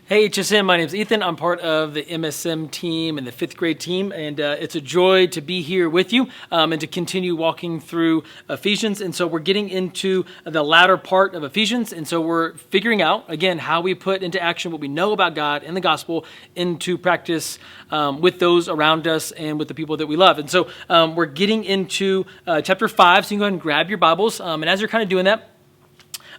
Hey HSM, my name is Ethan. I'm part of the MSM team and the fifth grade team, and it's a joy to be here with you and to continue walking through Ephesians. And so we're getting into the latter part of Ephesians, and so we're figuring out, again, how we put into action what we know about God and the gospel into practice with those around us and with the people that we love. And so we're getting into chapter 5, so you can go ahead and grab your Bibles, and as you're kind of doing that,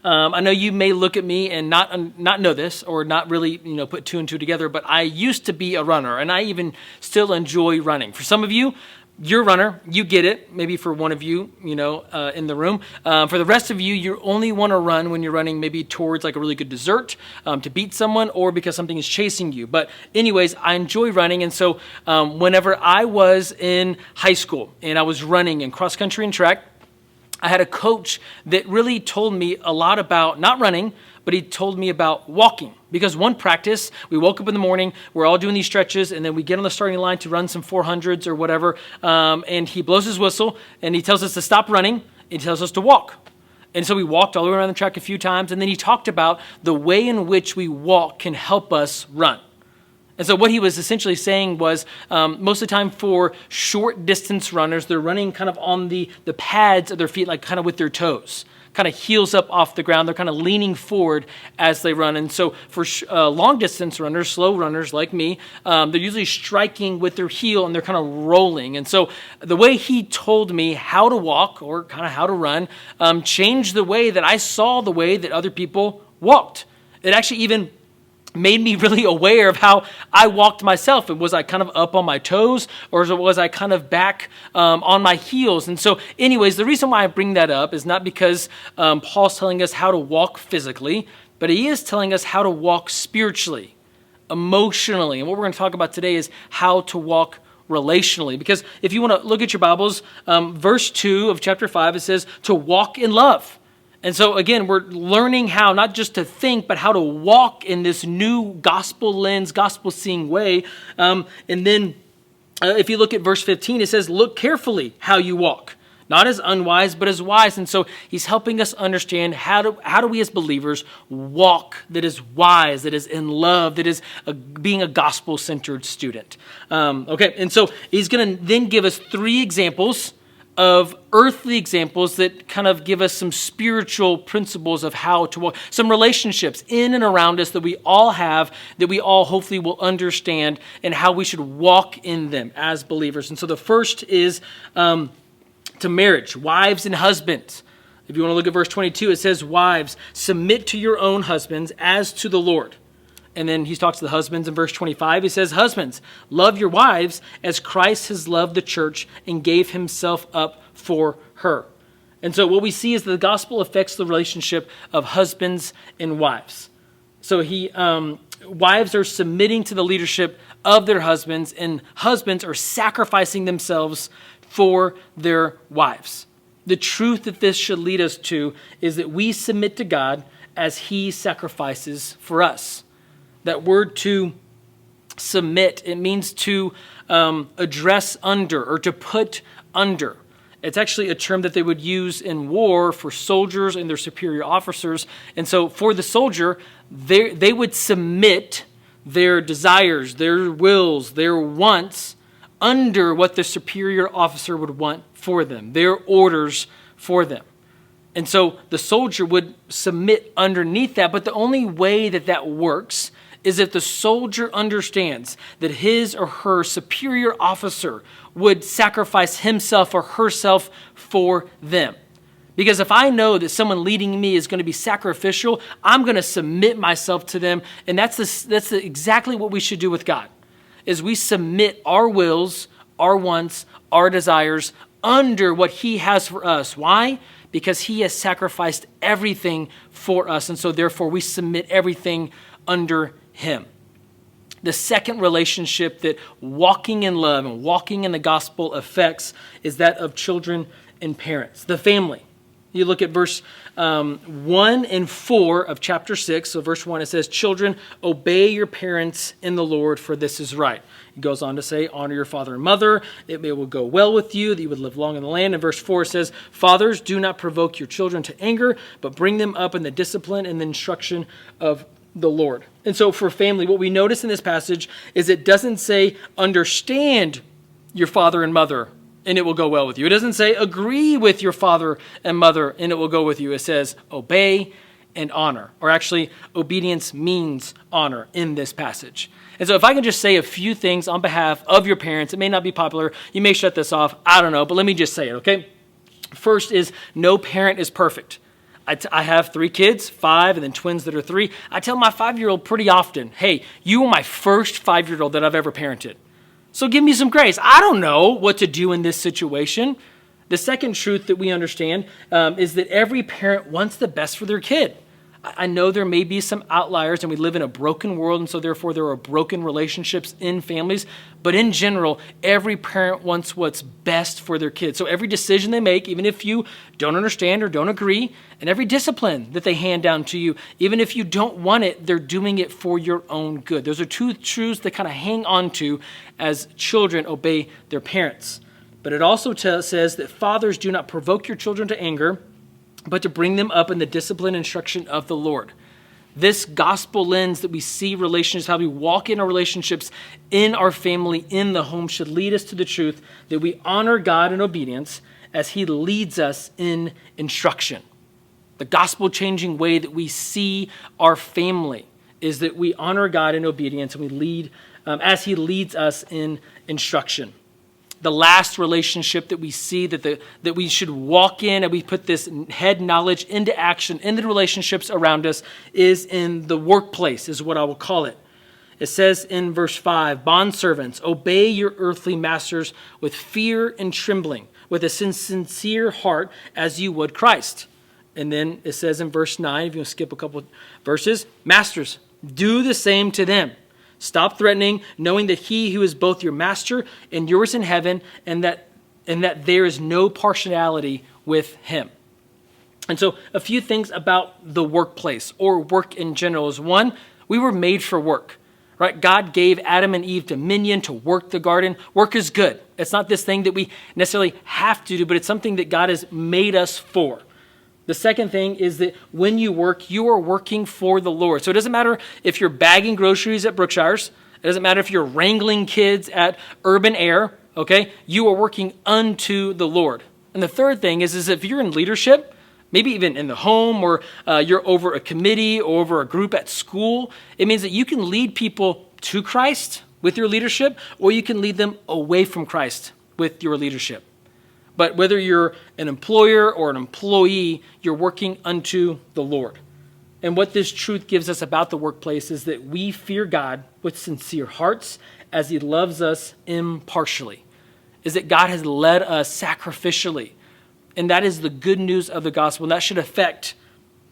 I know you may look at me and not know this or not really, put two and two together, but I used to be a runner, and I even still enjoy running. For some of you, you're a runner, you get it. Maybe for one of you, in the room. For the rest of you, you only want to run when you're running maybe towards like a really good dessert, to beat someone, or because something is chasing you. But anyways, I enjoy running, and so whenever I was in high school and I was running in cross country and track, I had a coach that really told me a lot about not running, but he told me about walking. Because one practice, we woke up in the morning, we're all doing these stretches, and then we get on the starting line to run some 400s or whatever, and he blows his whistle, and he tells us to stop running, and he tells us to walk. And so we walked all the way around the track a few times, and then he talked about the way in which we walk can help us run. And so what he was essentially saying was most of the time for short distance runners, they're running kind of on the pads of their feet, like kind of with their toes, kind of heels up off the ground. They're kind of leaning forward as they run. And so for long distance runners, slow runners like me, they're usually striking with their heel and they're kind of rolling. And so the way he told me how to walk or kind of how to run changed the way that I saw the way that other people walked. It actually even made me really aware of how I walked myself. And was I kind of up on my toes, or was I kind of back on my heels? And so anyways, the reason why I bring that up is not because Paul's telling us how to walk physically, but he is telling us how to walk spiritually, emotionally. And what we're going to talk about today is how to walk relationally. Because if you want to look at your Bibles, verse 2 of chapter 5, it says to walk in love. And so again, we're learning how not just to think, but how to walk in this new gospel lens, gospel seeing way. And then if you look at verse 15, it says, look carefully how you walk, not as unwise, but as wise. And so he's helping us understand how do we as believers walk that is wise, that is in love, that is being a gospel-centered student. And so he's going to then give us three examples of earthly examples that kind of give us some spiritual principles of how to walk, some relationships in and around us that we all have, that we all hopefully will understand, and how we should walk in them as believers. And so the first is to marriage, wives and husbands. If you want to look at verse 22, it says, wives, submit to your own husbands as to the Lord. And then he talks to the husbands in verse 25. He says, husbands, love your wives as Christ has loved the church and gave himself up for her. And so what we see is that the gospel affects the relationship of husbands and wives. So wives are submitting to the leadership of their husbands, and husbands are sacrificing themselves for their wives. The truth that this should lead us to is that we submit to God as he sacrifices for us. That word to submit, it means to address under or to put under. It's actually a term that they would use in war for soldiers and their superior officers. And so for the soldier, they would submit their desires, their wills, their wants under what the superior officer would want for them, their orders for them. And so the soldier would submit underneath that, but the only way that works is if the soldier understands that his or her superior officer would sacrifice himself or herself for them. Because if I know that someone leading me is going to be sacrificial, I'm going to submit myself to them. And that's exactly what we should do with God, is we submit our wills, our wants, our desires under what he has for us. Why? Because he has sacrificed everything for us. And so therefore we submit everything under him. The second relationship that walking in love and walking in the gospel affects is that of children and parents, the family. You look at verse 1 and 4 of chapter 6. So verse 1, it says, children, obey your parents in the Lord, for this is right. It goes on to say, honor your father and mother. It will go well with you, that you would live long in the land. And verse 4 says, fathers, do not provoke your children to anger, but bring them up in the discipline and the instruction of the Lord. And so for family, what we notice in this passage is it doesn't say understand your father and mother and it will go well with you. It doesn't say agree with your father and mother and it will go with you. It says obey and honor, or actually obedience means honor in this passage. And so if I can just say a few things on behalf of your parents, it may not be popular. You may shut this off. I don't know, but let me just say it, okay? First is no parent is perfect. I have 3 kids, 5, and then twins that are 3. I tell my 5-year-old pretty often, hey, you were my first 5-year-old that I've ever parented. So give me some grace. I don't know what to do in this situation. The second truth that we understand is that every parent wants the best for their kid. I know there may be some outliers and we live in a broken world, and so therefore there are broken relationships in families. But in general, every parent wants what's best for their kids. So every decision they make, even if you don't understand or don't agree, and every discipline that they hand down to you, even if you don't want it, they're doing it for your own good. Those are 2 truths that kind of hang on to as children obey their parents. But it also says that fathers do not provoke your children to anger, but to bring them up in the discipline and instruction of the Lord. This gospel lens that we see relationships, how we walk in our relationships in our family, in the home, should lead us to the truth that we honor God in obedience as he leads us in instruction. The gospel-changing way that we see our family is that we honor God in obedience and we lead as he leads us in instruction. The last relationship that we see that we should walk in and we put this head knowledge into action in the relationships around us is in the workplace, is what I will call it. It says in verse 5, bondservants, obey your earthly masters with fear and trembling, with a sincere heart as you would Christ. And then it says in verse 9, if you want to skip a couple verses, masters, do the same to them. Stop threatening, knowing that he who is both your master and yours in heaven, and that there is no partiality with him. And so a few things about the workplace or work in general is, one, we were made for work, right? God gave Adam and Eve dominion to work the garden. Work is good. It's not this thing that we necessarily have to do, but it's something that God has made us for. The second thing is that when you work, you are working for the Lord. So it doesn't matter if you're bagging groceries at Brookshire's. It doesn't matter if you're wrangling kids at Urban Air, okay? You are working unto the Lord. And the third thing is if you're in leadership, maybe even in the home, or you're over a committee or over a group at school, it means that you can lead people to Christ with your leadership, or you can lead them away from Christ with your leadership. But whether you're an employer or an employee, you're working unto the Lord. And what this truth gives us about the workplace is that we fear God with sincere hearts as he loves us impartially. Is that God has led us sacrificially. And that is the good news of the gospel. And that should affect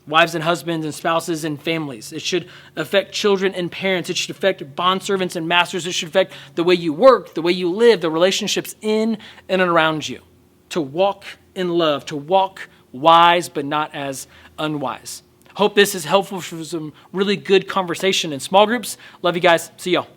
wives and husbands and spouses and families. It should affect children and parents. It should affect bondservants and masters. It should affect the way you work, the way you live, the relationships in and around you. To walk in love, to walk wise, but not as unwise. Hope this is helpful for some really good conversation in small groups. Love you guys. See y'all.